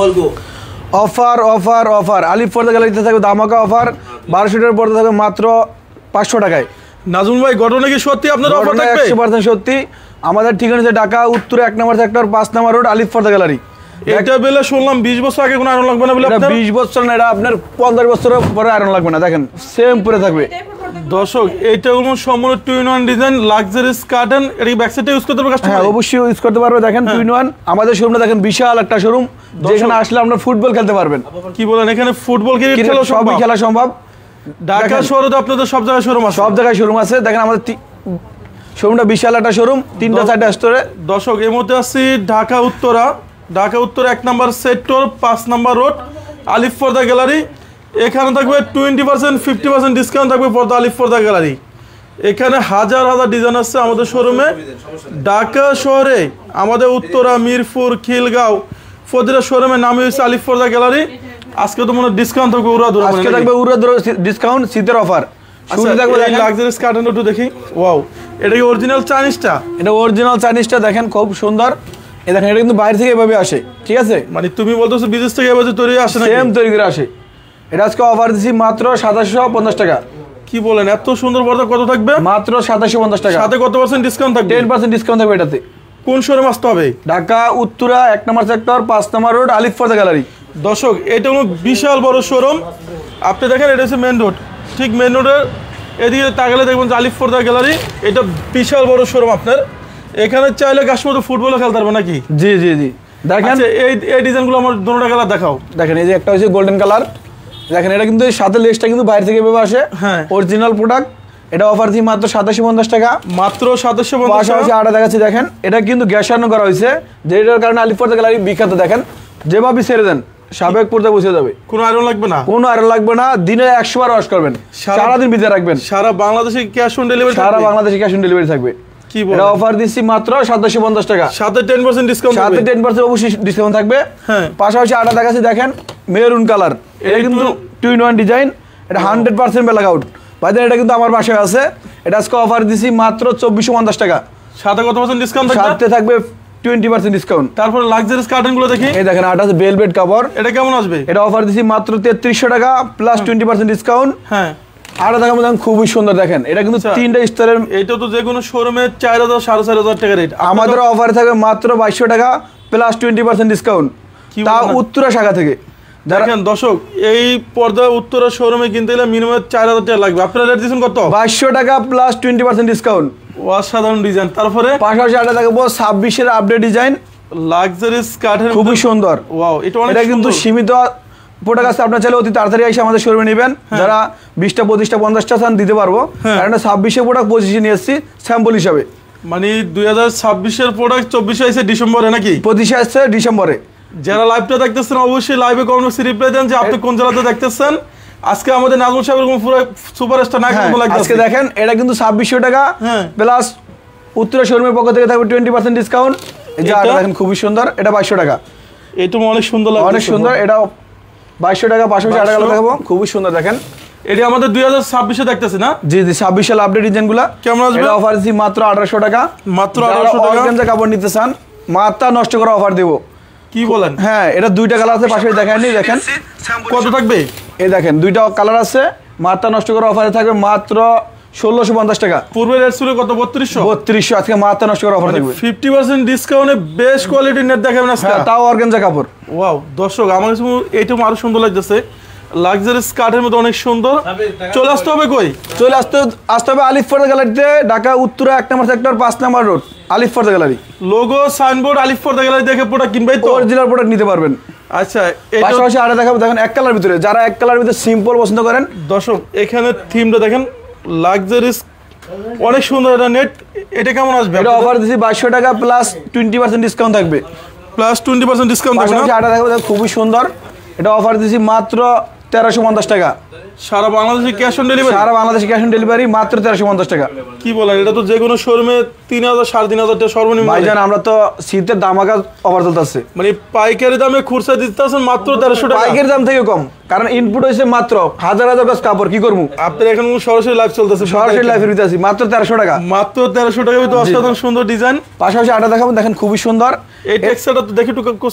বলবো offer offer offer আলিফ পর্দা গ্যালারিতে থাকবে ধামাকা অফার 1200 টাকার পর্দা থাকবে মাত্র 500 টাকায়। নাজমুল ভাই ঘটনা কি সত্যি আপনার অফার থাকবে? 100% সত্যি। আমাদের ঠিকানা হচ্ছে ঢাকা উত্তরে 1 নম্বর সেক্টর 5 নম্বর রোড আলিফ পর্দা গ্যালারি। এটা বেলা শুনলাম 20 বছর আগে কোনো আয়রন লাগবে না বলে আপনার 20 বছর না, এটা আপনার 50 বছরের পরে আয়রন লাগবে না। দেখেন সেম পরে থাকবে। দর্শক এইটা হলো সম্পূর্ণ 2-in-1 ডিজাইন লাক্সারিয়াস কার্টেন। এটা ব্যাক সাইডে ইউজ করতে পারবে কাস্টমার? হ্যাঁ অবশ্যই ইউজ করতে পারবে। দেখেন 2-in-1 আমাদের শোরুমে দেখেন বিশাল একটা শোরুম, যেখানে আসলে আপনারা ফুটবল খেলতে পারবেন। কি বলেন, এখানে ফুটবল ক্রিকেট খেলা সবই খেলা সম্ভব। ঢাকা শহরে তো আপনাদের সব জায়গায় শোরুম আছে? সব জায়গায় শোরুম আছে। দেখেন আমাদের শোরুমটা বিশাল একটা শোরুম, 3টা 4টা স্টোরে। দর্শক এই মুহূর্তে আছি ঢাকা উত্তর 1 নম্বর সেক্টর 5 নম্বর রোড আলিফ পর্দা গ্যালারি। এখানে থাকবে 20% 50% ডিসকাউন্ট থাকবে পর্দা আলিফ পর্দা গ্যালারি। এখানে হাজার হাজার ডিজাইন আছে আমাদের শোরুমে। ঢাকা শহরে আমাদের উত্তরা, মিরপুর, খিলগাঁও প্রতিটা শোরুমের নামই হচ্ছে আলিফ পর্দা গ্যালারি। আজকে তো মনে ডিসকাউন্ট থাকবে উড়াধুরা। আজকে থাকবে উড়াধুরা ডিসকাউন্ট, শীতের অফার। শুরু থাকবে এই লাক্সারিয়াস কার্টেন একটু দেখি। ওয়াও, এটা কি অরিজিনাল চাইনিজটা? এটা অরিজিনাল চাইনিজটা। দেখেন খুব সুন্দর। এই দেখেন এটা কিন্তু বাইরে থেকে এভাবে আসে, ঠিক আছে? মানে তুমি বলতেছো বিদেশ থেকে এভাবে তৈরি আসে না? সেম তৈরি করে আসে। এটা আজকে অফার দিছি মাত্র 2750 টাকা। কি বলেন, এত সুন্দর পর্দা কত থাকবে? মাত্র 2750 টাকা। সাথে কত পার্সেন্ট ডিসকাউন্ট থাকবে? 10% ডিসকাউন্ট থাকবে এটাতে। কোন শোরুম আসতে হবে? ঢাকা উত্তরা 1 নম্বর সেক্টর 5 নম্বর রোড আলিফ পর্দা গ্যালারি। দর্শক এটা হলো বিশাল বড় শোরুম। আপনি দেখেন এটা হচ্ছে মেন রোড, ঠিক মেন রোডের এদিকে তাকালে দেখবেন যে আলিফ পর্দা গ্যালারি। এটা বিশাল বড় শোরুম আপনার। এখানে চাইলে কাশ্মীর ফুটবলও খেলতে পারবে নাকি? জি জি জি। দেখেন এই ডিজাইনগুলো আমার দুটোটা কালার দেখাও। দেখেন এই যে একটা হচ্ছে গোল্ডেন কালার। দেখেন এটা কিন্তু সাথে লেসটা কিন্তু বাইরে থেকে এভাবে আসে। হ্যাঁ অরিজিনাল প্রোডাক্ট। এটা অফার দিই মাত্র 2750 টাকা। মাত্র 2750 পাশাপাশি আটা দেখাচ্ছি। দেখেন এটা কিন্তু গ্যাসানো করা হয়েছে, যেটার কারণে আলিফ পর্দা গ্যালারি বিখ্যাত। দেখেন যেভাবে ছেড়ে দেন সাবেক পর্দা বসে যাবে, কোনো আয়রন লাগবে না। কোনো আয়রন লাগবে না। দিনে 100 বার ওয়াশ করবেন, সারাদিন ভিতরে রাখবেন। সারা বাংলাদেশে ক্যাশ অন ডেলিভারি? সারা বাংলাদেশে ক্যাশ অন ডেলিভারি থাকবে। কি বলেন, এটা অফার দিচ্ছি মাত্র 2750 টাকা। সাথে 10% ডিসকাউন্ট? সাথে 10% অবশ্যই ডিসকাউন্ট থাকবে। হ্যাঁ পাশাপাশি আটা দেখাচ্ছি। দেখেন মেরুন কালার। এটা কিন্তু 2-in-1 ডিজাইন। এটা 100% ব্ল্যাক আউট। ভাইদের এটা কিন্তু আমার বাসায় আছে। এটা আজকে অফার দিছি মাত্র 2450 টাকা। সাথে কত পার্সেন্ট ডিসকাউন্ট থাকবে? সাথে থাকবে 20% ডিসকাউন্ট। তারপরে লাক্সারিয়াস কার্টেনগুলো দেখি। এই দেখেন আটা আছে ভেলভেট কাপড়। এটা কেমন আসবে? এটা অফার দিছি মাত্র 3300 টাকা প্লাস 20% ডিসকাউন্ট। হ্যাঁ আটা দেখার মধ্যে খুবই সুন্দর। দেখেন এটা কিন্তু 3টা স্তরের। এটা তো যে কোনো শোরুমে 4000 4500 টাকা রেট। আমাদের অফারে থাকবে মাত্র 2200 টাকা প্লাস 20% ডিসকাউন্ট। তা উত্তরা শাখা থেকে। দেখেন দর্শক, এই পর্দা উত্তরা শোরুমে কিনতে গেলে মিনিমাম 4000 টাকা লাগবে। আপনারা রেট দিচ্ছেন কত? 2200 টাকা প্লাস 20% ডিসকাউন্ট। অসাধারণ ডিজাইন। তারপরে পাশাপাশি আটা দেখাবো 26 আপডেট ডিজাইন লাক্সারিয়াস কাঠের খুবই সুন্দর। ওয়াও, এটা কিন্তু সীমিত প্রোডাক্ট আছে। আপনার চাইলে অতি তাড়াতাড়ি এসে আমাদের শোরুমে নেবেন। যারা 20টা 25টা 50টা চান দিতে পারবো। কারণ 26 প্রোডাক্ট 25 নিয়ে এসেছি স্যাম্পল হিসাবে। মানে 2026 প্রোডাক্ট 24 এসে ডিসেম্বরে নাকি? 25 আসছে ডিসেম্বরে। যারা লাইভটা দেখতেছেন অবশ্যই লাইভে কমেন্ট বক্সে রিপ্লাই দেন যে আপনি কোন জেলাতে দেখতেছেন। আজকে আমাদের নাজমুল সাহেবের পুরো সুপারস্টার নায়ক লাগছে। আজকে দেখেন এটা কিন্তু 2600 টাকা প্লাস উত্তরা শোরুমের পক্ষ থেকে থাকবে 20% ডিসকাউন্ট। এই যে আটা দেখেন খুবই সুন্দর। এটা 2200 টাকা। এটা অনেক সুন্দর লাগছে, অনেক সুন্দর। এটা 2200 টাকা। পাশাপাশি আটা কালার দেখাবো খুবই সুন্দর। দেখেন এটা আমাদের 2026 দেখতেছি না? জি জি 26 সাল আপডেট ডিজাইনগুলো কেমন আসবে? এটা অফার দিছি মাত্র 1800 টাকা। মাত্র 1800 টাকা। অর্গানজা কাপড় নিতে চান মাথা নষ্ট করে অফার দেব। কি বলেন? হ্যাঁ এটা 2টা কালার আছে। পাশে দেখায়নি। দেখেন কত থাকবে? এই দেখেন 2টা কালার আছে। মাথা নষ্ট করে অফারে থাকবে মাত্র 1650 টাকা। পূর্বে রেট ছিল কত? 3200। 3200 আজকে মাথা নষ্ট করে অফার থাকবে। 50% ডিসকাউন্টে বেস্ট কোয়ালিটির নেট দেখাবেন আজকে। তাও অর্গানজা কাপড়। ওয়াও দর্শক, আমার কাছে এইটা আরো সুন্দর লাগতেছে। লাক্সারিয়াস কাঠের মধ্যে অনেক সুন্দর। চলে আসতে হবে কই? চলে আসতে হবে আলিফ পর্দা গ্যালারিতে। ঢাকা উত্তরা 1 নম্বর সেক্টর 5 নম্বর রোড আলিফ পর্দা গ্যালারি। লোগো সাইনবোর্ড আলিফ পর্দা গ্যালারি দেখে প্রোডাক্ট কিনবেই তো অরিজিনাল প্রোডাক্ট নিতে পারবেন। আচ্ছা পাশাপাশি আরে দেখাবো। দেখেন এক কালার ভিতরে, যারা এক কালার ভিতরে সিম্পল পছন্দ করেন। দর্শক এখানে থিমটা দেখেন লাক্সারিয়াস অনেক সুন্দর। এটা নেট এটা কেমন আসবে? এটা অফার দিছি 2200 টাকা প্লাস 20% ডিসকাউন্ট থাকবে। প্লাস 20% ডিসকাউন্ট থাকবে। পাশাপাশি আটা দেখাবো খুবই সুন্দর। এটা অফার দিছি মাত্র 1350 টাকা। সারা বাংলাদেশে ক্যাশ অন ডেলিভারি? সারা বাংলাদেশে ক্যাশ অন ডেলিভারি মাত্র 1350 টাকা। কি বলেন, এটা তো যে কোনো শোরুমে 3000 3500 টাকা সর্বনিম্ন। ভাইজান আমরা তো শীতের দামাকা অফার চলতেছে। মানে পাইকারি দামে খুচরা দিতেছেন মাত্র 1300 টাকা। পাইকারি দাম থেকে কম। কারণ ইনপুট হয়েছে মাত্র হাজার হাজার গজ কাপড়, কি করবো? আপনার এখন সরাসরি লাইভ চলতেছে, সরাসরি লাইফের ভিতরে আছি, মাত্র 1300 টাকা। মাত্র 1300 টাকা ভিতরে অসাধারণ সুন্দর ডিজাইন। পাশাপাশি আটা দেখাবো, দেখেন খুবই সুন্দর। এই টেক্সচারটা তো দেখে একটু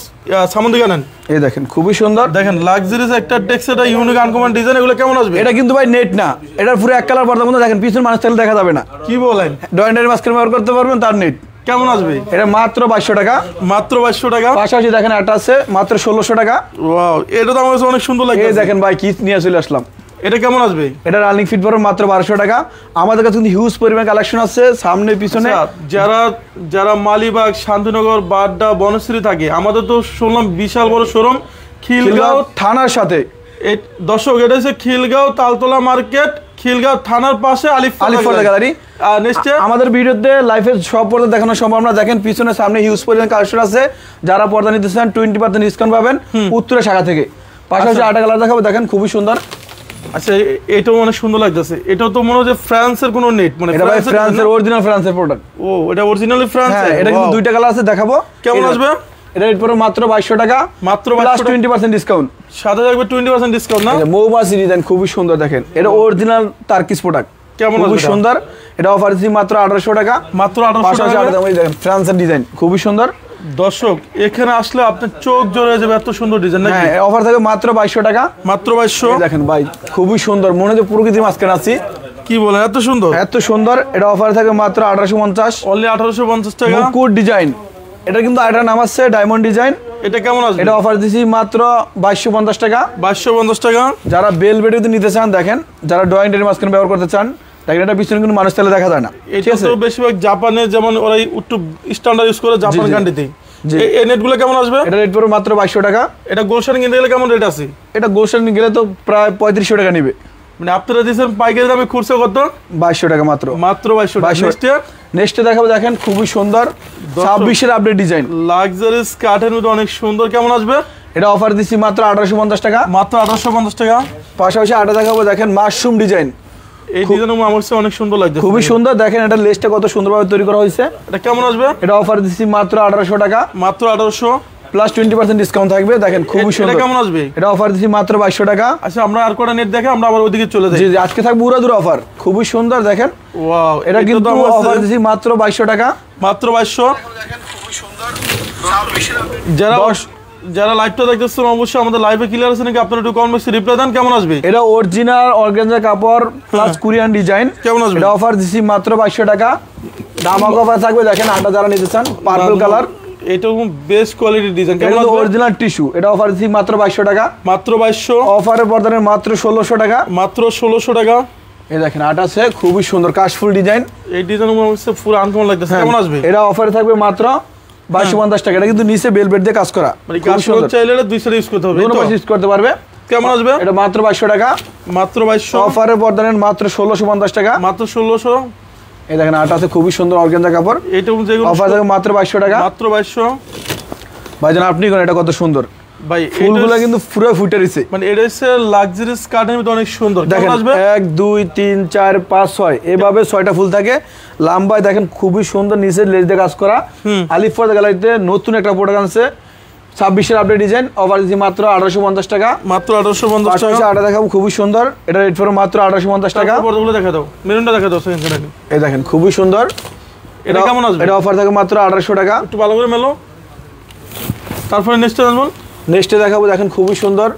সামন দিকে আনেন। এই দেখেন খুবই সুন্দর, দেখেন লাক্সারিয়াস একটা টেক্সচারটা, ইউনিক আনকমন ডিজাইন। এগুলো কেমন আসবে? এটা কিন্তু ভাই নেট না, এটার পুরো এক কালার পর্দার মধ্যে দেখেন পিছনে মানুষ থাকলে দেখা যাবে না। কি বলেন? ডয়েন্ডারি মাস্কের ব্যবহার করতে পারবেন, তার নেট। কেমন আসবে? এটা মাত্র 2200 টাকা। মাত্র 2200 টাকা। পাশাপাশি দেখেন একটা আছে মাত্র 1600 টাকা। ওয়াও, এটা তো আমার কাছে অনেক সুন্দর লাগে। এই দেখেন ভাই কি নিয়ে চলে আসলাম। এটা কেমন আসবে? এটা রানিং ফিট পড়বে মাত্র 1200 টাকা। আমাদের কাছে কিন্তু হিউজ পরিমাণ কালেকশন আছে সামনে পিছনে। যারা মালিবাগ, শান্তিনগর, বাড্ডা, বনশ্রী থাকে, আমাদের তো শুনলাম বিশাল বড় শোরুম খিলগাঁও থানার সাথে। দর্শক, এটা হচ্ছে খিলগাঁও তালতলা মার্কেট, খিলগাঁও থানার পাশে আলিফ গ্যালারি। আমাদের ভিডিওতে লাইভে সব পর্দা দেখানো সম্ভব না। দেখেন পিছনে সামনে হিউজ পরিমাণ কালেকশন আছে। যারা পর্দা নিতে চান 20% ডিসকাউন্ট পাবেন উত্তরা শাখা থেকে। পাশাপাশি আটা কালার দেখাবো, দেখেন খুবই সুন্দর। আচ্ছা, এটাও অনেক সুন্দর লাগতেছে। এটাও তো মনে হচ্ছে ফ্রান্সের কোনো নেট, মানে এটা ভাই ফ্রান্সের অরিজিনাল ফ্রান্সের প্রোডাক্ট। ও, এটা অরিজিনালি ফ্রান্স। হ্যাঁ, এটা কিন্তু দুইটা কালার আছে, দেখাবো। কেমন আসবে? এটা রেট পড়বে মাত্র 2200 টাকা। মাত্র 20% ডিসকাউন্ট। সাথে থাকবে 20% ডিসকাউন্ট না? মৌমাছি ডিজাইন খুবই সুন্দর, দেখেন এটা অরিজিনাল টার্কিশ প্রোডাক্ট। কেমন খুবই সুন্দর। এটা অফার দিচ্ছি মাত্র 1800 টাকা। মাত্র 1800 টাকা। দেখেন ফ্রান্সের ডিজাইন খুবই সুন্দর। দর্শক, এখানে আসলে আপনার চোখ জোরে যাবে, এত সুন্দর ডিজাইন। হ্যাঁ, অফার থাকে মাত্র 2200 টাকা। মাত্র 2200। দেখেন ভাই খুবই সুন্দর, মনে হচ্ছে প্রকৃতির মাঝখানে আছি। কি বলেন, এত সুন্দর? এত সুন্দর। এটা অফার থাকে মাত্র 1850। অনলি 1850 টাকা। মুকুট ডিজাইন। এটা কিন্তু আরেকটা নাম আছে ডায়মন্ড ডিজাইন। এটা কেমন আসবে? এটা অফার দিছি মাত্র 2250 টাকা। 2250 টাকা। যারা বেল বেডিতে নিতে চান, দেখেন যারা ড্রয়িং মাঝখানে ব্যবহার করতে চান, দেখেন এটা পিছনে কিন্তু মানুষ তাহলে দেখা যায় না। ঠিক আছে, বেশিরভাগ জাপানে যেমন ওরা একটু স্ট্যান্ডার্ড ইউজ করে, জাপান কান্ট্রিতে। এই নেটগুলো কেমন আসবে? এটা রেট পড়বে মাত্র 2200 টাকা। এটা গোলশান কিনতে গেলে কেমন রেট আছে? এটা গোলশান গেলে তো প্রায় 3500 টাকা নেবে। মানে আপনারা দিয়েছেন পাইকারি দামে, খুচরা কত? 2200 টাকা মাত্র। মাত্র 2200 টাকা। নেক্সটে দেখাবো, দেখেন খুবই সুন্দর 26 এর আপডেট ডিজাইন। লাক্সারিয়াস কাঠের মধ্যে অনেক সুন্দর। কেমন আসবে? এটা অফার দিচ্ছি মাত্র 1850 টাকা। মাত্র 1850 টাকা। পাশাপাশি আটা দেখাবো, দেখেন মাশরুম ডিজাইন। এই ডিজাইনও আমার কাছে অনেক সুন্দর লাগছে, খুবই সুন্দর। দেখেন এটা লেসটা কত সুন্দরভাবে তৈরি করা হয়েছে। এটা কেমন আসবে? এটা অফার দিচ্ছি মাত্র 1800 টাকা। মাত্র 1800 প্লাস 20% ডিসকাউন্ট থাকবে। দেখেন খুবই সুন্দর। এটা কেমন আসবে? এটা অফার দিচ্ছি মাত্র 2200 টাকা। আচ্ছা, আমরা আর কটা নেট দেখে আমরা আবার ওইদিকে চলে যাই। জি, আজকে থাকবে উড়াদুরা অফার, খুবই সুন্দর। দেখেন ওয়াও, এটা কিন্তু অফার দিচ্ছি মাত্র 2200 টাকা। মাত্র 2200। যারা লাইভটা দেখতেছেন অবশ্যই আমাদের লাইভে ক্লিয়ার আছে নাকি আপনারা একটু কমেন্ট বক্সে রিপ্লাই দেন। কেমন আসবে? এটা অরিজিনাল অর্গানজা কাপড় প্লাস কোরিয়ান ডিজাইন। কেমন আসবে? এটা অফার দিচ্ছি মাত্র 2200 টাকা। দামাক অফার থাকবে। দেখেন আটা যারা নিতে চান, পার্পল কালার। এটাও বেস্ট কোয়ালিটির ডিজাইন। কেমন আসবে? Original tissue. এটা অফার দিচ্ছি মাত্র 2200 টাকা। মাত্র 2200। অফারের পর্দানে মাত্র 1600 টাকা। মাত্র 1600 টাকা। এই দেখেন আটা আছে খুবই সুন্দর কাশফুল ডিজাইন। এই ডিজাইন হচ্ছে পুরো আনকমন লাগতেছে। কেমন আসবে? এটা অফারে থাকবে মাত্র 2250 টাকা। এটা কিন্তু নিচে বেলভেট দিয়ে কাজ করা, মানে কাজ করতে চাইলে দুই সাইড ইউজ করতে হবে, দুটো পাশে ইউজ করতে পারবে। কেমন আসবে? এটা মাত্র 2200 টাকা। মাত্র 2200। অফারের পর্দানে মাত্র 1650 টাকা। মাত্র 1600। এই দেখেন আটা আছে খুবই সুন্দর অর্গানজা কাপড়। এটা যেগুলো অফার থাকবে মাত্র 2200 টাকা। মাত্র 2200। ভাইজান আপনি কোন, এটা কত সুন্দর ভাই, ফুলগুলো কিন্তু পুরো ফুটে রইছে। মানে এটা হচ্ছে লাক্সারিয়াস কাঠের মধ্যে অনেক সুন্দর। দেখেন কেমন আসবে? 1 2 3 4 5 6 এভাবে 6টা ফুল থাকে লম্বায়। দেখেন খুবই সুন্দর, নিচে লেজ দিয়ে কাজ করা। আলিফ ফর গ্যালারিতে নতুন একটা প্রোডাক্ট আছে 26 এর আপডেট ডিজাইন। অফার দিচ্ছি মাত্র 1850 টাকা। মাত্র 1850 টাকা। আটা দেখাবো খুবই সুন্দর। এটা রেট পড়বে মাত্র 1850 টাকা। পর্দাগুলো দেখা দাও, মেরুনটা দেখা দাও সেকেন্ড। এই দেখেন খুবই সুন্দর। এটা কেমন আসবে? এটা অফার থাকে মাত্র 1800 টাকা। একটু ভালো করে মেলো। তারপরে নেক্সটে জানবো। নেক্সটে দেখাবো, দেখেন খুবই সুন্দর।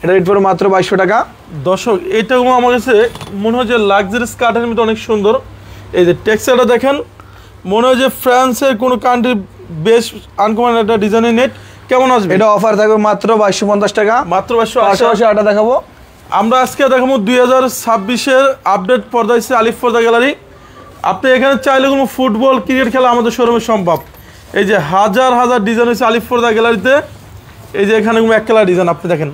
এটা রেট পড়বে মাত্র 2200 টাকা। দর্শক, এটাও আমার কাছে মনে হয় যে লাক্সারিয়াস কাঠের মধ্যে অনেক সুন্দর। এই যে টেক্সচারটা দেখেন, মনে হয় যে ফ্রান্সের কোনো কান্ট্রির বেস্ট আনকমন একটা ডিজাইনের নেট। কেমন আসবে? এটা অফার থাকবে মাত্র 2250 টাকা। মাত্র 2200। পাশাপাশি আটা দেখাবো, আমরা আজকে দেখাবো 2026-এর আপডেট পর্দা হচ্ছে আলিফ পর্দা গ্যালারি। আপনি এখানে চাইলে কোনো ফুটবল ক্রিকেট খেলা আমাদের শোরুমে সম্ভব। এই যে হাজার হাজার ডিজাইন হচ্ছে আলিফ পর্দা গ্যালারিতে। এই যে এখানে এক কালার ডিজাইন আপনি দেখেন,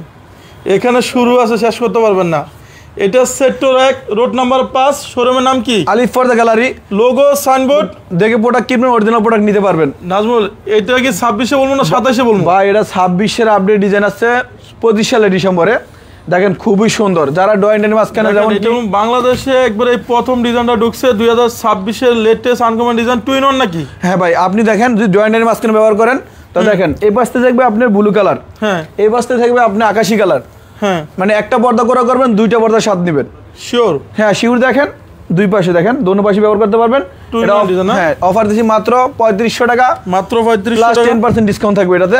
এখানে শুরু আছে, শেষ করতে পারবেন না। এটা সেক্টর 1 রোড নাম্বার 5। শোরুমের নাম কি? আলিফ for the gallery. Logo signboard দেখে প্রোডাক্ট কিনবেন, অরিজিনাল প্রোডাক্ট নিতে পারবেন। নাজমুল, এটা কি 26-এ বলবো না 27-এ বলবো? ভাই এটা 26-এর আপডেট ডিজাইন আছে 25 সালের ডিসেম্বরে। দেখেন খুবই সুন্দর। যারা ডয়েন্টের মাঝখানে যেমন বাংলাদেশে একবার এই প্রথম ডিজাইনটা ঢুকছে 2026-এর লেটেস্ট আনকমন ডিজাইন 2-in-1 নাকি? হ্যাঁ ভাই, আপনি দেখেন যদি ডয়েন্টের মাঝখানে ব্যবহার করেন তো দেখেন এই পাশে থাকবে আপনার ব্লু কালার, হ্যাঁ, এই পাশে থাকবে আপনার আকাশি কালার, হ্যাঁ মানে একটা পর্দা করা করবেন, দুইটা পর্দার স্বাদ নেবেন। শিওর। হ্যাঁ শিওর। দেখেন দুই পাশে দেখেন, দোনো পাশে ব্যবহার করতে পারবেন। এটা হ্যাঁ অফার দিচ্ছি মাত্র 3500 টাকা, মাত্র 3500 প্লাস টাকা 10% ডিসকাউন্ট থাকবে এটাতে।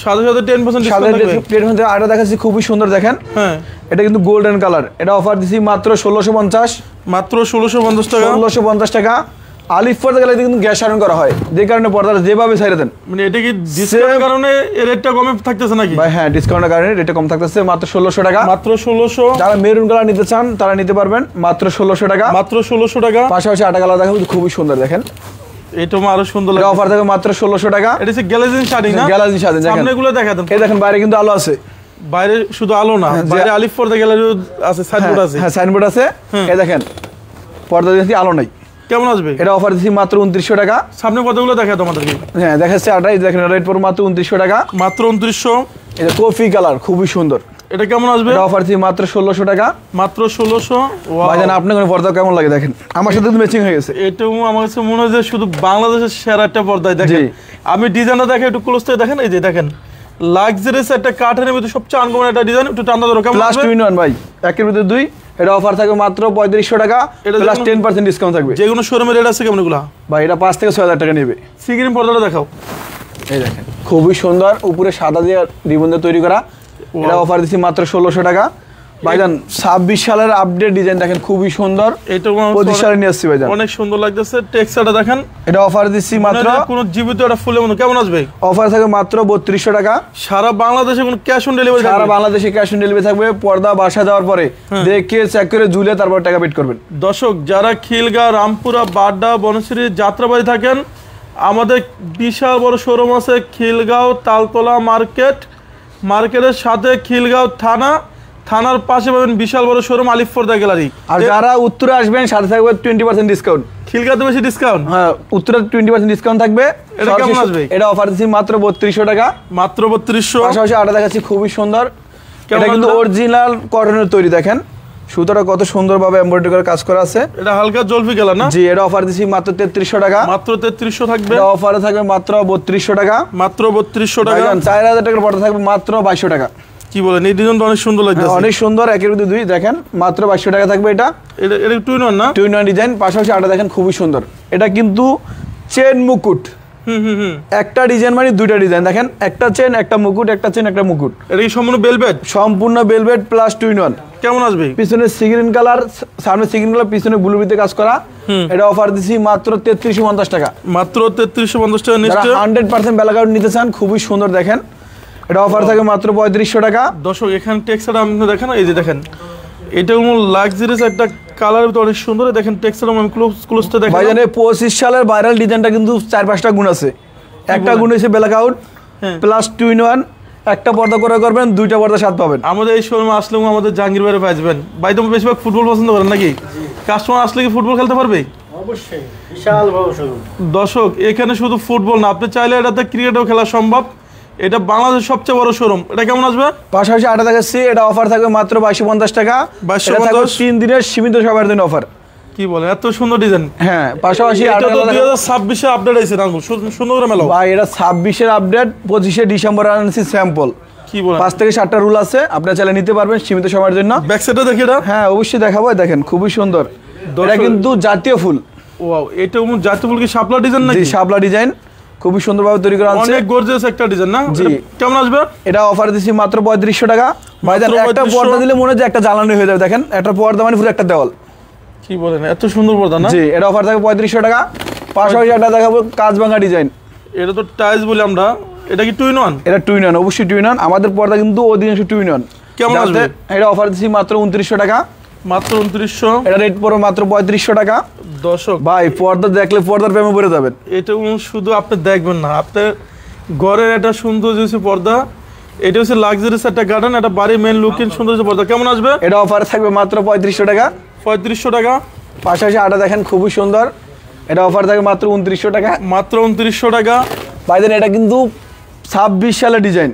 সাথে সাথে 10% ডিসকাউন্ট থাকবে। আরেকটা দেখাচ্ছি খুবই সুন্দর দেখেন। হ্যাঁ এটা কিন্তু গোল্ডেন কালার। এটা অফার দিচ্ছি মাত্র 1650, মাত্র 1650 টাকা। 1650 টাকা। আলিফ পর্দা গেলে কিন্তু গ্যাস আয়রন করা হয়, যে কারণে পর্দাটা যেভাবে ছাইড়ে দেন। মানে এটা কি ডিসকাউন্টের কারণে এর রেটটা কমে থাকতেছে নাকি ভাই? হ্যাঁ ডিসকাউন্টের কারণে রেটটা কম থাকতেছে, মাত্র 1600 টাকা। মাত্র 1600। যারা মেরুন কালার নিতে চান তারা নিতে পারবেন মাত্র 1600 টাকা। মাত্র 1600 টাকা। পাশাপাশি আটা কালার দেখাবো, খুবই সুন্দর দেখেন। এটা আরো সুন্দর লাগে। অফার থাকবে মাত্র 1600 টাকা। এটা হচ্ছে গ্যালাজিন শাড়ি না? গ্যালাজি শাড়ি দেখেন। সামনেগুলো দেখাতেন। এই দেখেন বাইরে কিন্তু আলো আছে। বাইরে শুধু আলো না, বাইরে আলিফ পর্দা গ্যালারি আছে, সাইনবোর্ড আছে। হ্যাঁ সাইনবোর্ড আছে। এই দেখেন পর্দা দিয়েছি, আলো নাই। কেমন আসবে? এটা অফার দিচ্ছি মাত্র 2900 টাকা। সামনে কতগুলো দেখাতো আমাদেরকে? হ্যাঁ দেখাচ্ছে আটাই দেখেন, রেট পড়বে মাত্র 2900 টাকা। মাত্র 2900। এটা কফি কালার, খুবই সুন্দর। এটা কেমন আসবে? এটা অফার দিচ্ছি মাত্র 1600 টাকা। মাত্র 1600। ভাইজান আপনার কোন পর্দা কেমন লাগে দেখেন, আমার সাথে তো ম্যাচিং হয়ে গেছে। এটাও আমার কাছে মনে হয় যে শুধু বাংলাদেশের সেরা একটা পর্দায় দেখেন। আমি ডিজাইনটা দেখে একটু ক্লোজ থেকে দেখেন। এই যে দেখেন লাক্সারিয়াস একটা কাঠের ভিতরে সবচেয়ে আনকমন একটা ডিজাইন। একটু টান্দা ধরো। কেমন প্লাস 2 in 1 ভাই, একের ভিতরে দুই। এটা অফার থাকবে মাত্র 3500 টাকা, প্লাস 10% ডিসকাউন্ট থাকবে। যেগুলো শোরুমের রেট আছে কেমন এগুলা? ভাই এটা 5 থেকে 6000 টাকা নেবে। সিগ্রিন পর্দাটা দেখাও। এই দেখেন খুবই সুন্দর, উপরে সাদা দিয়ে রিবন দিয়ে তৈরি করা। এটা অফার দিচ্ছি মাত্র 1600 টাকা। ভাইজান 26 সালের আপডেট ডিজাইন দেখেন, খুবই সুন্দর। এটা 25 সালে নিয়ে আসছি ভাইজান, অনেক সুন্দর লাগতেছে। টেক্সচারটা দেখেন। এটা অফার দিচ্ছি মাত্র কোন জীবিত একটা ফুলের মতো। কেমন আসবে? অফার থাকবে মাত্র 3200 টাকা। সারা বাংলাদেশে কোন ক্যাশ অন ডেলিভারি? সারা বাংলাদেশে ক্যাশ অন ডেলিভারি থাকবে। পর্দা বাসা দেওয়ার পরে দেখে চেক করে ঝুলে তারপর টাকা পেড করবেন। দর্শক যারা খিলগাঁও, রামপুরা, বাড্ডা, বনশ্রী, যাত্রাবাড়ি থাকেন, আমাদের বিশাল বড় শোরুম আছে খিলগাঁও তালতলা মার্কেটের সাথে খিলগাঁও থানার পাশে পাবেন বিশাল বড় শোরুম আলিফ পর্দা গ্যালারি। আর যারা উত্তরে আসবেন সাথে থাকবে 20% ডিসকাউন্ট। খিলগাঁওতে বেশি ডিসকাউন্ট? হ্যাঁ উত্তরে 20% ডিসকাউন্ট থাকবে। এটা কেমন আসবে? এটা অফার দিচ্ছি মাত্র 3200 টাকা। মাত্র 3200। পাশাপাশি আটা দেখাচ্ছি খুবই সুন্দর। এটা কিন্তু অরিজিনাল কটনের তৈরি দেখেন, সুতোটা কত সুন্দরভাবে এমব্রয়ডারি করে কাজ করা আছে। এটা হালকা জলফি কালার না? জি। এটা অফার দিচ্ছি মাত্র 3300 টাকা। মাত্র 3300 থাকবে। এটা অফারে থাকবে মাত্র 3200 টাকা। মাত্র 3200 টাকা। 4000 টাকার পর্দা থাকবে মাত্র 2200 টাকা। কি বলেন? এই ডিজাইনটা অনেক সুন্দর লাগছে। অনেক সুন্দর, একের ভিতরে দুই। দেখেন মাত্র 2200 টাকা থাকবে এটা। এটা 2 in 1 না? 2 in 1 ডিজাইন। পাশাপাশি আটা দেখেন খুবই সুন্দর। এটা কিন্তু চেন মুকুট। একটা ডিজাইন মানে দুইটা ডিজাইন দেখেন, একটা চেন একটা মুকুট, একটা চেন একটা মুকুট। এটা কি সম্পূর্ণ বেলভেট? সম্পূর্ণ বেলভেট প্লাস 2 in 1। কেমন আসবে? পিছনে সিগ্রিন কালার, সামনে সিগ্রিন কালার, পিছনে ব্লুবিতে কাজ করা। এটা অফার দিছি মাত্র 3350 টাকা। মাত্র 3350 টাকা। নিচে 100% বেলাকাউট নিতে চান, খুবই সুন্দর দেখেন। এটা অফার থাকে মাত্র 3500 টাকা। দর্শক এখানে টেক্সচারটা আপনি দেখেন। এই যে দেখেন এটা লাক্সারিয়াস একটা কালার, অনেক সুন্দর। দেখেন টেক্সচারটা আমি ক্লোজটা দেখেন। ভাই জানেন 25 সালের ভাইরাল ডিজাইনটা কিন্তু 4-5টা গুণ আছে। একটা গুণ হচ্ছে বেলাকাউট প্লাস 2 in 1। একটা পর্দা করে করবেন, দুইটা পর্দা সাথ পাবেন। আমাদের এই শোরুমে আসলে আমাদের জাহাঙ্গীর বাইরে পাইবেন। ভাই তুমি বেশিরভাগ ফুটবল পছন্দ করেন নাকি? কাস্টমার আসলে কি ফুটবল খেলতে পারবে? অবশ্যই, বিশাল বড় শোরুম। দর্শক এখানে শুধু ফুটবল না, আপনি চাইলে এটাতে ক্রিকেটও খেলা সম্ভব। এটা বাংলাদেশের সবচেয়ে বড় শোরুম। এটা কেমন আসবে? পাশাপাশি আটা দেখাচ্ছি, এটা অফার থাকবে মাত্র 2250 টাকা। 2250। 3 দিনের সীমিত সবার জন্য অফার। কি বলেন? এত সুন্দর ডিজাইন। হ্যাঁ পাশাপাশি এটা তো 2026 এ আপডেট হইছে না? সুন্দর করে মেলাও ভাই। এটা 26 এর আপডেট, 25 ডিসেম্বর আনছি স্যাম্পল। কি বলেন? 5 থেকে 7টা রুল আছে, আপনারা চাইলে নিতে পারবেন সীমিত সময়ের জন্য। ব্যাক সাইডটা দেখি এটা। হ্যাঁ অবশ্যই দেখাবো। দেখেন খুবই সুন্দর। এটা কিন্তু জাতীয় ফুল। ওয়াও, এটা জাতীয় ফুল কি শাপলা ডিজাইন নাকি? জি শাপলা ডিজাইন, খুবই সুন্দরভাবে তৈরি করা আছে। অনেক গর্জিয়াস একটা ডিজাইন না? জি। কেমন আসবে? এটা অফার দিছি মাত্র 3500 টাকা। ভাইজান একটা পর্দা দিলে মনে হয় যে একটা জ্বালানি হয়ে যাবে। দেখেন একটা পর্দা মানে পুরো একটা দেওয়াল। কি বলেন? এত সুন্দর পর্দা না? জি। এটা অফার থাকে 3500 টাকা। পাশাপাশি একটা দেখাবো কাজভাঙা ডিজাইন। এটা তো টাইলস বলি আমরা। এটা কি 2 in 1? এটা 2 in 1, অবশ্যই 2 in 1। আমাদের পর্দা কিন্তু অধিকাংশ 2 in 1। কেমন আসবে? এটা অফার দিছি মাত্র 2900 টাকা। মাত্র 2900। এটা রেট পড়ো মাত্র 3500 টাকা। দর্শক ভাই পর্দা দেখলে পর্দার প্রেমে পড়ে যাবেন। এটা শুধু আপনি দেখবেন না, আপনার ঘরের একটা সুন্দর যে পর্দা। এটা হচ্ছে লাক্সারিয়াস একটা গার্ডেন, একটা বাড়ির মেন লুকিং সুন্দর যে পর্দা। কেমন আসবে? এটা অফারে থাকবে মাত্র 3500 টাকা। 3500 টাকা। পাশাপাশি আটা দেখেন খুবই সুন্দর। এটা অফার থাকে মাত্র 2900 টাকা। মাত্র 2900 টাকা। ভাইজান এটা কিন্তু 26 সালের ডিজাইন,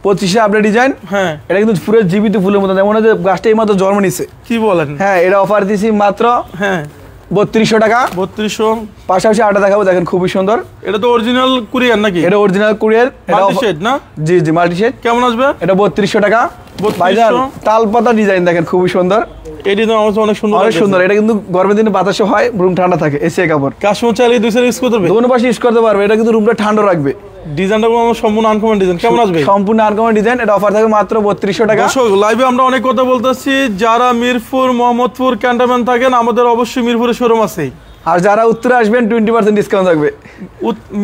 25-এ আপডেট ডিজাইন। হ্যাঁ এটা কিন্তু পুরো জীবিত ফুলের মতো, মনে হয় যে গাছটা এই মাত্র জন্ম নিছে। কি বলেন? হ্যাঁ এটা অফার দিছি মাত্র হ্যাঁ 3200 টাকা। 3200। পাশাপাশি আরেকটা দেখাবো, দেখেন খুবই সুন্দর। এটা তো অরিজিনাল কুরিয়ার নাকি? এটা অরিজিনাল কুরিয়ার, এটা মাল্টি শেড না? জি জি মাল্টি শেড। কেমন আসবে? এটা 3200 টাকা। 3200। ভাইজান তালপাতা ডিজাইন দেখেন খুবই সুন্দর। এই ডিজাইন আমার অনেক সুন্দর, অনেক সুন্দর। এটা কিন্তু গরমের দিনে বাতাসে হয়, রুম ঠান্ডা থাকে, এসি কাপড়। কাস্টমার চাইলে দুই সাইড ইউজ করতে পারবে, দোনো পাশে ইউজ করতে পারবে। এটা কিন্তু রুমটা ঠান্ডা রাখবে। ডিজাইনটা আমার সম্পূর্ণ আনকমন ডিজাইন। কেমন আসবে? সম্পূর্ণ আনকমন ডিজাইন। এটা অফার থাকবে মাত্র 3200 টাকা। দর্শক লাইভে আমরা অনেক কথা বলতেছি, যারা মিরপুর, মোহাম্মদপুর, ক্যান্টনমেন্ট থাকেন, আমাদের অবশ্যই মিরপুরে শোরুম আছে। আর যারা উত্তরে আসবেন 20% ডিসকাউন্ট থাকবে।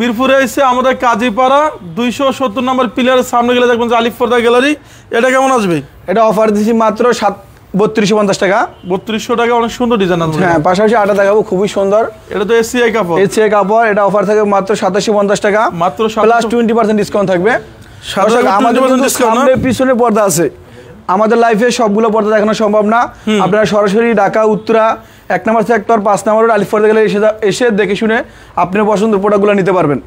মিরপুরে এসে আমাদের কাজীপাড়া 270 নম্বর পিলারের সামনে গেলে দেখবেন যে আলিফ পর্দা গ্যালারি। এটা কেমন আসবে? এটা অফার দিচ্ছি মাত্র 3250 টাকা। 3200 টাকা। অনেক সুন্দর ডিজাইন আছে। হ্যাঁ, পাশাপাশি আটা দেখাবো খুবই সুন্দর। এটা তো এসিআই কাপড়। এসিআই কাপড়। এটা অফার থাকবে মাত্র 2750 টাকা, মাত্র প্লাস 20% ডিসকাউন্ট থাকবে। আমাদের কিন্তু সামনে পিছনে পর্দা আছে। আমাদের লাইফে সবগুলো পর্দা দেখানো সম্ভব না। আপনারা সরাসরি ঢাকা উত্তরা 1 নম্বর সেক্টর 5 নম্বর আলিফ পর্দা গেলে এসে দেখে শুনে আপনার পছন্দের প্রোডাক্টগুলো নিতে পারবেন।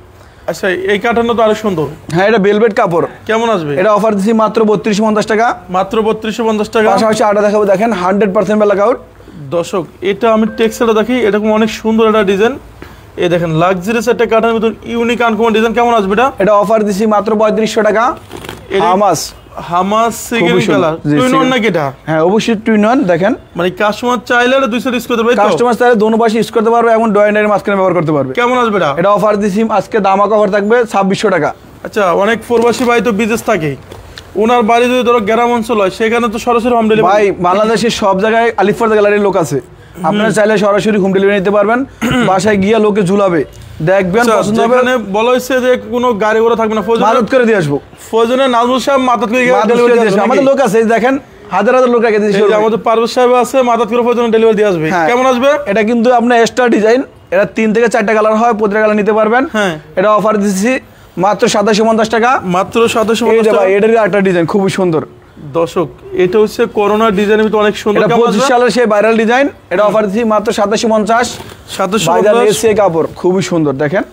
আচ্ছা, এই কাটানো তো আরো সুন্দর। হ্যাঁ, এটা ভেলভেট কাপড়। কেমন আসবে? এটা অফার দিচ্ছি মাত্র 3250 টাকা। মাত্র 3250 টাকা। পাশাপাশি আটা দেখাবো, দেখেন 100% ব্ল্যাক আউট। দর্শক এটা আমি টেক্সচারটা দেখি, এরকম অনেক সুন্দর একটা ডিজাইন। এই দেখেন লাক্সারিয়াস একটা কাটানোর ভিতর ইউনিক আনকমন ডিজাইন। কেমন আসবে এটা? এটা অফার দিচ্ছি মাত্র 3500 টাকা। হামাস সিগিন কালার টুইন অন নাকি এটা? হ্যাঁ, অবশ্যই টুইন অন। দেখেন মানে কাস্টমার চাইলে এটা 200 ইউজ করতে পারবে। কাস্টমার চাইলে দোনো পাশে ইউজ করতে পারবে, এবং ডয়ানের মাঝখানে ব্যবহার করতে পারবে। কেমন আসবে এটা? এটা অফার দিছি আজকে দামাক অফার থাকবে 2600 টাকা। আচ্ছা, অনেক প্রবাসী ভাই তো বিদেশ থাকে, ওনার বাড়ি যদি ধরো গ্রাম অঞ্চল হয়, সেখানে তো সরাসরি হোম ডেলিভারি। ভাই, বাংলাদেশের সব জায়গায় আলিফ পর্দা গ্যালারির লোক আছে। আপনারা চাইলে সরাসরি হোম ডেলিভারি নিতে পারবেন। বাসায় গিয়ে লোকে ঝুলাবে, দেখবেন পছন্দ হবে। যেখানে বলা হয়েছে যে কোনো গাড়ি ঘোড়া থাকবে না, মাদত করে দিয়ে আসবো। ফজনে নাজমুল সাহেব মাদত করে ডেলিভারি দিয়ে আসবে। আমাদের লোক আছে, দেখেন হাজার হাজার লোক রেখে দিয়েছে। আমাদের পারভেজ সাহেব আছে, মাদত করে ফজনে ডেলিভারি দিয়ে আসবে। কেমন আসবে? এটা কিন্তু আপনার এক্সট্রা ডিজাইন। এটা 3 থেকে 4টা কালার হয়, প্রতিটা কালার নিতে পারবেন। হ্যাঁ, এটা অফার দিচ্ছি মাত্র 2750 টাকা। মাত্র 2750 টাকা। এটার একটা ডিজাইন খুবই সুন্দর। দর্শক এটা হচ্ছে করোনা ডিজাইনের ভিতরে অনেক সুন্দর। এটা 25 সালের সেই ভাইরাল ডিজাইন। এটা অফার দিচ্ছি মাত্র 2750। 2750 এসিআই কাপড় খুবই সুন্দর। দেখেন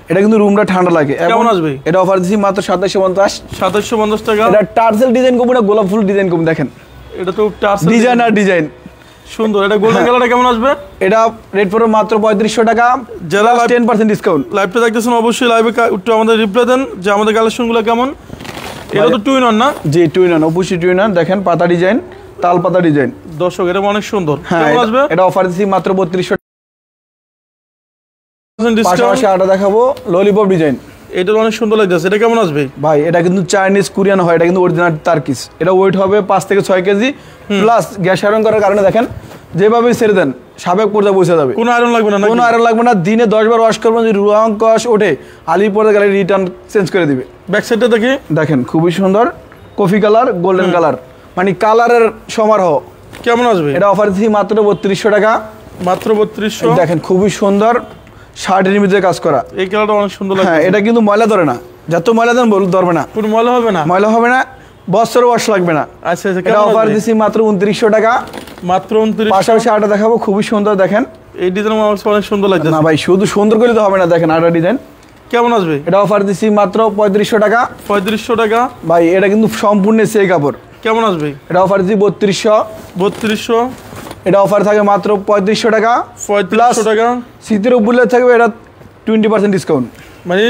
এটা কিন্তু রুমটা ঠান্ডা লাগে। কেমন আসবে? এটা অফার দিচ্ছি মাত্র 2750। 2750 টাকা। এটা টার্সেল ডিজাইন করবো না, গোলাপ ফুল ডিজাইন করবো। দেখেন এটা তো টার্সেল ডিজাইন আর ডিজাইন সুন্দর। এটা গোল্ডেন কালারটা কেমন আসবে? এটা রেট পড়বে মাত্র 3500 টাকা, যারা 10% ডিসকাউন্ট। লাইভটা দেখতেছেন অবশ্যই লাইভে একটু আমাদের রিপ্লাই দেন যে আমাদের কালেকশনগুলো কেমন। এটা তো টুইন অন না? জি, টুইন অন, অবশ্যই টুইন অন। দেখেন পাতা ডিজাইন, তাল পাতা ডিজাইন। দর্শক এটা অনেক সুন্দর। হ্যাঁ, কেমন আসবে? এটা অফার দিচ্ছি মাত্র 3200 ডিসকাউন্ট। পাশাপাশি আটা দেখাবো ললিপপ ডিজাইন। এটা অনেক সুন্দর লাগছে। এটা কেমন আসবে? ভাই, এটা কিন্তু চাইনিজ কোরিয়ান হয়, এটা কিন্তু অরিজিনাল টার্কিশ। এটা ওয়েট হবে 5 থেকে 6 কেজি, প্লাস গ্যাস আয়রন করার কারণে দেখেন যেভাবে ছেড়ে দেন সাবেক পর্দা বসে যাবে। কোনো আয়রন লাগবে না? কোনো আয়রন লাগবে না। দিনে 10 বার ওয়াশ করবেন, যদি রং কষ ওঠে আলি পর্দা গেলে রিটার্ন চেঞ্জ করে দিবে। ব্যাক সাইডটা দেখি, দেখেন খুবই সুন্দর, কফি কালার, গোল্ডেন কালার, মানে কালারের সমারোহ। কেমন আসবে? এটা অফার দিচ্ছি মাত্র 3200 টাকা। মাত্র 3200। দেখেন খুবই সুন্দর, শার্টের ভিতরে কাজ করা। এই কালারটা অনেক সুন্দর লাগছে। হ্যাঁ, এটা কিন্তু ময়লা ধরে না, যত ময়লা দেন ধরবে না। কোনো ময়লা হবে না? ময়লা হবে না, বছর ওয়াশ লাগবে না। আচ্ছা আচ্ছা, এটা অফার দিচ্ছি মাত্র 2900 টাকা। মাত্র 29। পাশাপাশি আটা দেখাবো খুবই সুন্দর। দেখেন এই ডিজাইন আমার অনেক সুন্দর লাগছে। না ভাই, শুধু সুন্দর করে তো হবে না, দেখেন আটা ডিজাইন কেমন আসবে? এটা অফার দিচ্ছি মাত্র 3500 টাকা। 3500 টাকা। ভাই, এটা কিন্তু সম্পূর্ণ সেই কাপড়। কেমন আসবে? এটা অফার দিচ্ছি 3200। 3200। এটা অফার থাকে মাত্র 3500 টাকা। 3500 টাকা। শীতের উপরে থাকবে এটা 20% ডিসকাউন্ট। মানে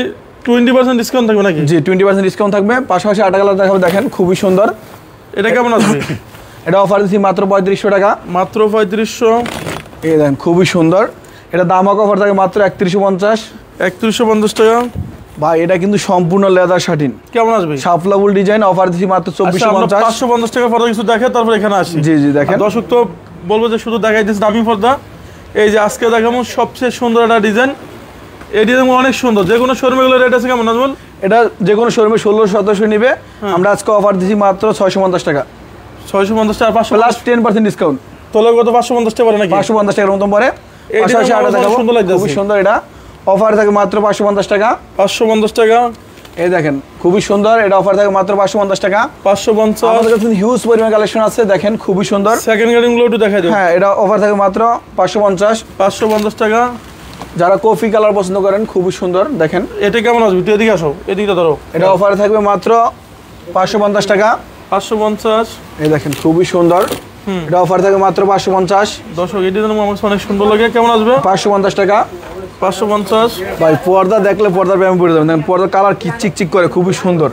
20% ডিসকাউন্ট থাকবে নাকি? জি, 20% ডিসকাউন্ট থাকবে। পাশাপাশি আটা কালার দেখাবো, দেখেন খুবই সুন্দর। এটা কেমন আসবে? এটা অফার দিচ্ছি মাত্র 3500 টাকা। মাত্র 3500। এই দেখেন খুবই সুন্দর। এটা দামাক অফার থাকে মাত্র 3150। 3150 টাকা। ভাই, এটা কিন্তু সম্পূর্ণ লেদার শাটিন। কেমন আসবে? সাফলাবুল ডিজাইন, অফার দিচ্ছি মাত্র 2450। 550 টাকা পর্দা কিছু দেখে তারপর এখানে আসি। জি জি, দেখেন দর্শক তো বলবো যে শুধু দেখাইতেছে দামি পর্দা। এই যে আজকে দেখাবো সবচেয়ে সুন্দর একটা ডিজাইন। এই ডিজাইন অনেক সুন্দর। যে কোনো শোরুমে গুলো রেট আছে কেমন নাজমুল? এটা যে কোনো শোরুমে 1600-1700 নিবে। আমরা আজকে অফার দিচ্ছি মাত্র 650 টাকা। 650 টাকা। 500 প্লাস 10% ডিসকাউন্ট। তোলা কত? 550 টাকা পরে নাকি? 550 টাকার মতন পরে। পাশাপাশি আটা দেখাবো, খুবই সুন্দর। এটা অফার থাকে মাত্র 550 টাকা। 550 টাকা। এই দেখেন খুবই সুন্দর। এটা অফার থাকে মাত্র 550 টাকা। 550। আমাদের কাছে হিউজ পরিমাণ কালেকশন আছে, দেখেন খুবই সুন্দর। সেকেন্ড গ্রেডিং গুলো একটু দেখাই দাও। হ্যাঁ, এটা অফার থাকে মাত্র 550। 550 টাকা। যারা কফি কালার পছন্দ করেন, খুবই সুন্দর। দেখেন এটা কেমন আসবে? তুই এদিকে আসো, এদিকে ধরো। এটা অফারে থাকবে মাত্র 550 টাকা। 550। এই দেখেন খুবই সুন্দর। এটা অফার থাকে মাত্র 550। দর্শক এই ডিজাইন আমার কাছে অনেক সুন্দর লাগে, কেমন আসবে? 550 টাকা। 550। ভাই পর্দা দেখলে পর্দার প্রেমে পড়ে যাবেন, দেখেন পর্দার কালার কি চিকচিক করে, খুবই সুন্দর।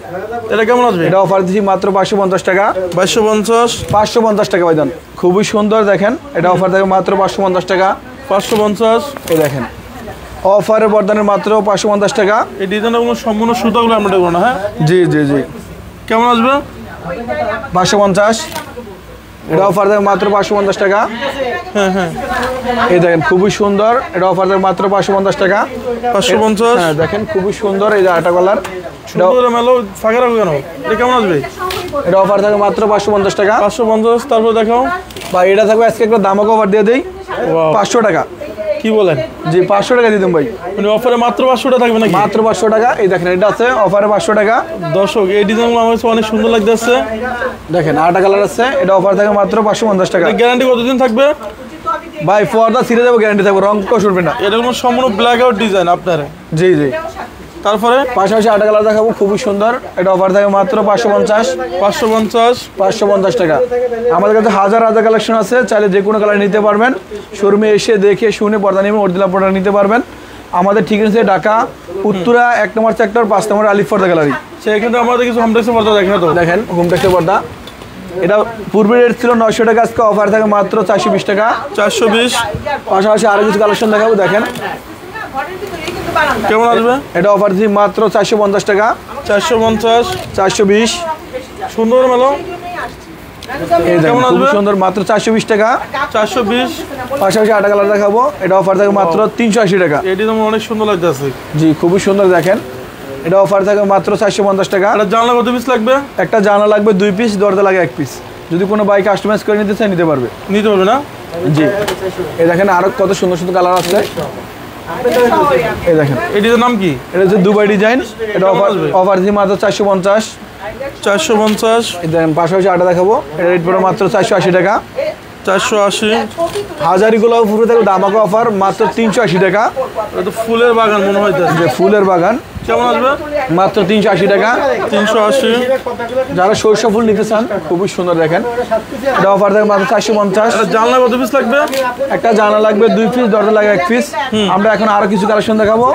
এটা কেমন আসবে? এটা অফার দিচ্ছি মাত্র 550 টাকা। 550। 550 টাকা ভাইজান, খুবই সুন্দর দেখেন। এটা অফার থাকে মাত্র 550 টাকা। 550। এই দেখেন অফারে বর্ধনের মাত্র 550 টাকা। এই ডিজাইনগুলো সম্পূর্ণ সুতাগুলো আমরা দেখবো না। হ্যাঁ জি জি জি। কেমন আসবে? 550। এটা অফার থাকে মাত্র 550 টাকা। হ্যাঁ হ্যাঁ, এই দেখেন খুবই সুন্দর, এটা অফার থাকে মাত্র 550 টাকা। 550। হ্যাঁ দেখেন খুবই সুন্দর, এই যে আটা কালার। সুন্দর মেলো ফাঁকা রাখো কেন? এটা কেমন আসবে? এটা অফার থাকে মাত্র 550 টাকা। 550। তারপর দেখাও ভাই এটা থাকবে আজকে একটা দামক অফার দিয়ে দেই, 500 টাকা। কি বলেন? জি 500 টাকা দিয়ে দেন ভাই, মানে অফারে মাত্র 500 টাকা থাকবে নাকি? মাত্র 500 টাকা। এই দেখেন এটা আছে অফারে 500 টাকা। দর্শক এই ডিজাইনগুলো আমার কাছে অনেক সুন্দর লাগতেছে। দেখেন আটা কালার আছে, এটা অফার থাকে মাত্র 550 টাকা। গ্যারান্টি কতদিন থাকবে? ভাই পর্দা ছিঁড়ে যাবো, গ্যারান্টি থাকবে, রং কষ উঠবে না। এটা কোনো সম্পূর্ণ ব্ল্যাক আউট ডিজাইন আপনার। জি জি। তারপরে পাশাপাশি আটা কালার দেখাবো, খুবই সুন্দর। এটা অফার থাকে মাত্র 550। 550। 550 টাকা। আমাদের কাছে হাজার হাজার কালেকশন আছে, চাইলে যে কোনো কালার নিতে পারবেন। শোরুমে এসে দেখে শুনে পর্দা নেবেন, অরিজিনাল প্রোডাক্ট নিতে পারবেন। আমাদের ঠিকানা হচ্ছে ঢাকা উত্তরা 1 নম্বর সেক্টর 5 নম্বর আলিফ পর্দা গ্যালারি। সেখানে আমাদের কিছু হোমটেক্সের পর্দা দেখা তো। দেখেন হোমটেক্সের পর্দা, এটা পূর্বে রেট ছিল 900 টাকা, আজকে অফার থাকে মাত্র 420 টাকা। 420। পাশাপাশি আরো কিছু কালেকশন দেখাবো, দেখেন কেমন আসবে? এটা অফার দিচ্ছি মাত্র 450 টাকা। 450। 420। সুন্দর মেলো। এই দেখেন কেমন খুবই আসবে? সুন্দর, মাত্র 420 টাকা। 420। পাশাপাশি আটা কালার দেখাবো, এটা অফার থাকে মাত্র 380 টাকা। এই ডিজাইন অনেক সুন্দর লাগতেছে। জি খুবই সুন্দর দেখেন, এটা অফার থাকে মাত্র 450 টাকা। আর জানলা কত পিস লাগবে? একটা জানা লাগবে 2 পিস, দরজা লাগে 1 পিস। যদি কোনো বাইক কাস্টমাইজ করে নিতে চায় নিতে পারবে। নিতে পারবে না? জি। এই দেখেন আরো কত সুন্দর সুন্দর কালার আছে। এই দেখেন এই ডিজাইন নাম কি? এটা হচ্ছে দুবাই ডিজাইন, এটা অফার দিচ্ছি মাত্র 450। 450। এই দেখেন পাশাপাশি আটা দেখাবো, এটা রেট পড়ে মাত্র 480 টাকা। 480। হাজারিগুলো পুরো থাকবে দামাকা অফার মাত্র 380 টাকা। এটা তো ফুলের বাগান মনে হয়। যে ফুলের বাগান, কেমন আসবে? মাত্র 380 টাকা। 380। যারা সরষা ফুল নিতে চান, খুবই সুন্দর দেখেন, এটা অফার থাকে মাত্র 450। আর জানলা কত পিস লাগবে? একটা জানা লাগবে 2 পিস, দরজা লাগে 1 পিস। আমরা এখন আরো কিছু কালেকশন দেখাবো।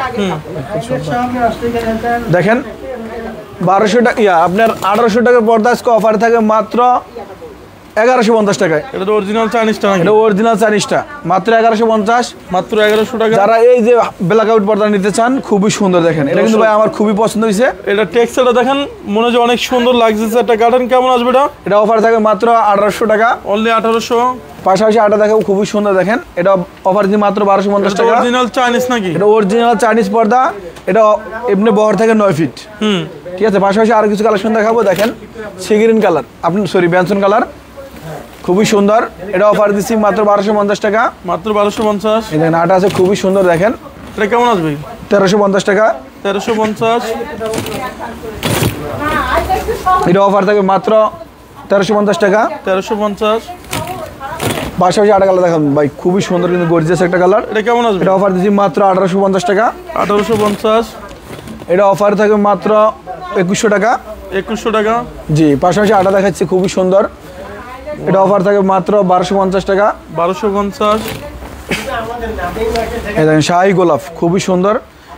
দেখেন 1200 টাকা, আপনার 1800 টাকার পর্দা আজকে অফার থাকে মাত্র 1150 টাকায়। এটা তো অরিজিনাল চাইনিজটা নাকি? এটা অরিজিনাল চাইনিজটা, মাত্র 1150। মাত্র 1100 টাকা। যারা এই যে ব্ল্যাক আউট পর্দা নিতে চান, খুবই সুন্দর দেখেন, এটা কিন্তু ভাই আমার খুবই পছন্দ হয়েছে। এটা টেক্সচারটা দেখেন, মনে হয় অনেক সুন্দর লাগছে। একটা কার্টন কেমন আসবে এটা? এটা অফার থাকে মাত্র 1800 টাকা। অনলি 1800। পাশাপাশি আটা দেখাবো, খুবই সুন্দর দেখেন, এটা অফার দিয়ে মাত্র 1250 টাকা। অরিজিনাল চাইনিজ নাকি? এটা অরিজিনাল চাইনিজ পর্দা, এটা এমনি বহর থাকে 9 ফিট। ঠিক আছে। পাশাপাশি আরো কিছু কালেকশন দেখাবো, দেখেন সিগ্রিন কালার, আপনি সরি বেনসন কালার, খুবই সুন্দর। এটা অফার দিচ্ছি মাত্র 1250 টাকা। মাত্র 1250। এই দেখেন আটা আছে, খুবই সুন্দর দেখেন, এটা কেমন আসবে? 1350 টাকা। 1350। এটা অফার থাকে মাত্র 1350 টাকা। 1350। পাশাপাশি আটা কালার দেখান ভাই, খুবই সুন্দর কিন্তু গর্জিয়াস একটা কালার। এটা কেমন আসবে? এটা অফার দিচ্ছি মাত্র 1850 টাকা। 1850। এটা অফার থাকে মাত্র 2100 টাকা। 2100 টাকা। জি। পাশাপাশি আটা দেখাচ্ছি, খুবই সুন্দর, এটা অফার থাকে মাত্র 1250 টাকা। 1250। এই দেখেন শাহী গোলাপ, খুবই সুন্দর,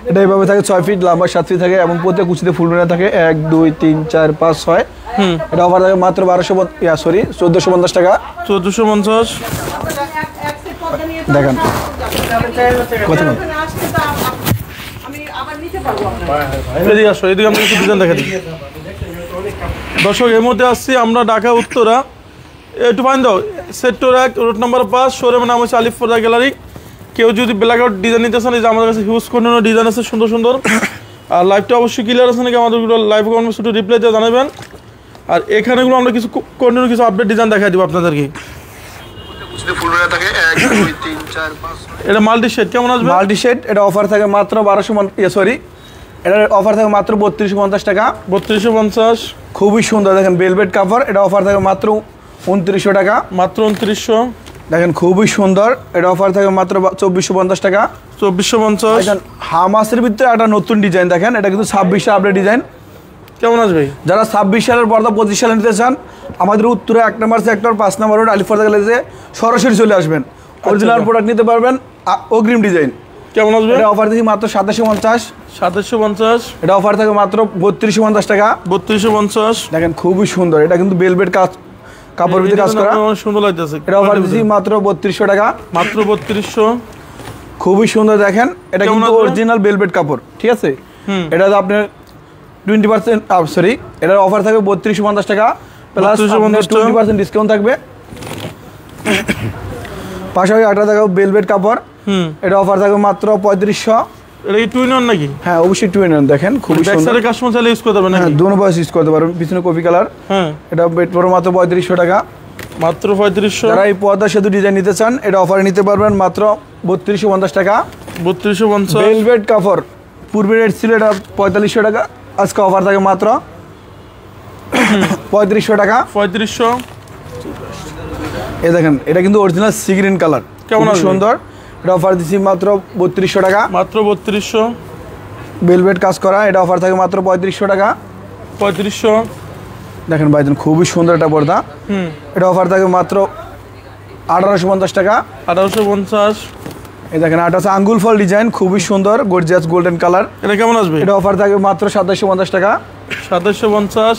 এটা এইভাবে থাকে 6 ফিট লম্বা, 7 ফিট থাকে এবং প্রত্যেক কুচিতে ফুল মেলা থাকে 1 2 3 4 5 6। এটা অফার থাকে মাত্র 1450 টাকা। 1450। দেখেন কত এদিকে আসো, এদিকে আমরা কিছু ডিজাইন দেখা দিই। দর্শক এর মধ্যে আসছি আমরা ঢাকা উত্তরা, একটু ফাইন দাও, সেক্টর 1 রোড নাম্বার 5, শোরুমের নাম হচ্ছে আলিফ পর্দা গ্যালারি। কেউ যদি ব্ল্যাক আউট ডিজাইন নিতে চান, এই যে আমাদের কাছে হিউজ কন্টিনিউ ডিজাইন আছে সুন্দর সুন্দর। আর লাইভটা অবশ্যই ক্লিয়ার আছে নাকি আমাদেরগুলো লাইভ কমেন্ট শুধু রিপ্লাই দিয়ে জানাবেন। আর এখানেগুলো আমরা কিছু কন্টিনিউ কিছু আপডেট ডিজাইন দেখাই দিব আপনাদেরকে। এটা মাল্টি শেড কেমন আসবে? মাল্টি শেড, এটা অফার থাকে মাত্র 1200 সরি, এটা অফার থাকে মাত্র 3250 টাকা। 3250। খুবই সুন্দর দেখেন ভেলভেট কাভার, এটা অফার থাকে মাত্র 2900 টাকা। মাত্র 2900। দেখেন খুবই সুন্দর, এটা অফার থাকে মাত্র 2450 টাকা। 2450। দেখেন হামাসের ভিতরে একটা নতুন ডিজাইন দেখেন, এটা কিন্তু 26 আপডেট ডিজাইন, কেমন আসবে? যারা 26 সালের পর্দা 25 সালে নিতে চান আমাদের উত্তরে 1 নম্বর সেক্টর 5 নম্বর রোড আলিফ পর্দা গ্যালারিতে সরাসরি চলে আসবেন। অরিজিনাল প্রোডাক্ট নিতে পারবেন, অগ্রিম ডিজাইন। কেমন আসবে? এটা অফার দিচ্ছি মাত্র 2750। 2750। এটা অফার থাকে মাত্র 3250 টাকা। 3250। দেখেন খুবই সুন্দর, এটা কিন্তু বেলভেট কাপড় ভিতরে কাজ করা, অনেক সুন্দর লাগতেছে। এটা অফার দিচ্ছি মাত্র 3200 টাকা। মাত্র 3200। খুবই সুন্দর দেখেন, এটা কিন্তু অরিজিনাল বেলভেট কাপড়, ঠিক আছে? এটা আপনার 20% সরি, এটার অফার থাকবে 3250 টাকা প্লাস 20% ডিসকাউন্ট থাকবে। পাশাপাশি একটা দেখো বেলভেট কাপড়, এটা অফার থাকবে মাত্র 3500। এটা কি টু ইন ওয়ান নাকি? হ্যাঁ অবশ্যই টু ইন ওয়ান। দেখেন খুবই সুন্দর, ব্যাকসাইডে কাস্টমার চাইলে ইউজ করতে পারবেন নাকি? হ্যাঁ দুনো পাশ ইউজ করতে পারবেন। পিছনে কফি কালার, হ্যাঁ এটা বেট পড়ে মাত্র 3500 টাকা। মাত্র 3500। যারা এই পর্দা সেতু ডিজাইন নিতে চান এটা অফারে নিতে পারবেন মাত্র 3250 টাকা। 3250। বেলভেট কাপড় পূর্বে রেট ছিল এটা 4500 টাকা, আজকে অফার থাকে মাত্র 3500 টাকা। 3500। এই দেখেন এটা কিন্তু অরিজিনাল সি গ্রিন কালার, কেমন সুন্দর। এটা অফার দিচ্ছি মাত্র 3200 টাকা। মাত্র 3200। বেলভেট কাজ করা, এটা অফার থাকে মাত্র 3500 টাকা। 3500। দেখেন ভাইজান খুবই সুন্দর একটা পর্দা, এটা অফার থাকে মাত্র 1850 টাকা। 1850। এই দেখেন এটা আছে আঙ্গুল ফল ডিজাইন, খুবই সুন্দর গর্জিয়াস গোল্ডেন কালার। এটা কেমন আসবে? এটা অফার থাকে মাত্র 2750 টাকা। 2750।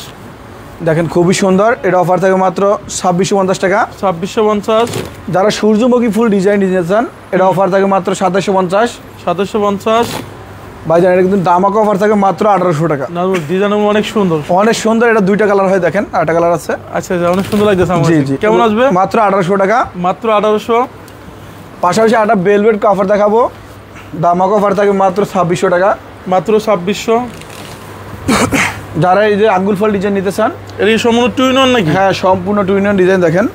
দেখেন খুবই সুন্দর, এটা অফার থাকে মাত্র 2650 টাকা। 2650। যারা সূর্যমুখী ফুল ডিজাইন নিতে চান এটা অফার থাকে মাত্র 2750। 2750। ভাইজান এটা কিন্তু দামাকা অফার থাকে মাত্র 1800 টাকা। না ডিজাইন অনেক সুন্দর, অনেক সুন্দর। এটা দুইটা কালার হয়, দেখেন আরেকটা কালার আছে। আচ্ছা আচ্ছা অনেক সুন্দর লাগতেছে আমার। জি জি। কেমন আসবে? মাত্র 1800 টাকা। মাত্র 1800। পাশাপাশি একটা বেলভেট কাপড় দেখাবো, দামাকা অফার থাকে মাত্র 2600 টাকা। মাত্র 2600। যারা এই যে আঙ্গুল ফল ডিজাইন নিতে চান এর এই সম্পূর্ণ টু ইন ওয়ান নাকি? হ্যাঁ সম্পূর্ণ টু ইন ওয়ান ডিজাইন। দেখেন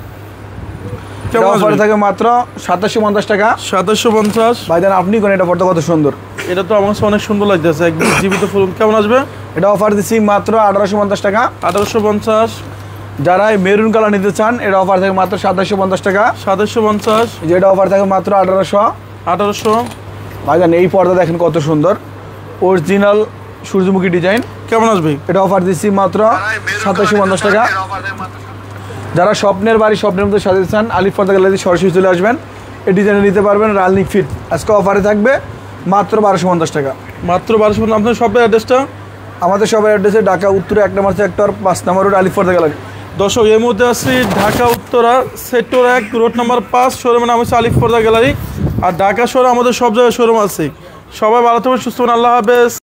কেমন অফার আসবে? থাকে মাত্র 2750 টাকা। 2750। ভাইজান আপনি কোন এটা পড়তে কত সুন্দর, এটা তো আমার কাছে অনেক সুন্দর লাগতেছে, একদম জীবিত ফুল। কেমন আসবে? এটা অফার দিচ্ছি মাত্র 1850 টাকা। 1850। যারা এই মেরুন কালার নিতে চান এটা অফার থাকে মাত্র 2750 টাকা। 2750। যেটা অফার থাকে মাত্র 1800। 1800। ভাইজান এই পর্দা দেখেন কত সুন্দর, অরিজিনাল সূর্যমুখী ডিজাইন। কেমন আসবে? এটা অফার দিচ্ছি মাত্র 2750 টাকা। যারা স্বপ্নের বাড়ি স্বপ্নের মধ্যে সাজাতে চান আলিফ পর্দা গ্যালারি সরাসরি চলে আসবেন, এই ডিজাইনে নিতে পারবেন। রালনিক ফিট আজকে অফারে থাকবে মাত্র 1250 টাকা। মাত্র 1250। আপনার শপের অ্যাড্রেসটা? আমাদের সবার অ্যাড্রেসে ঢাকা উত্তরে 1 নম্বর সেক্টর 5 নম্বর রোড আলিফ পর্দা গ্যালারি। দর্শক এই মুহূর্তে আছি Dhaka Uttara sector 1 road number 5, শোরুমের নাম হচ্ছে আলিফ পর্দা গ্যালারি। আর ঢাকা শহরে আমাদের সব জায়গায় শোরুম আছে। সবাই ভালো থাকবেন, সুস্থ থাকবেন, আল্লাহ হাফেজ।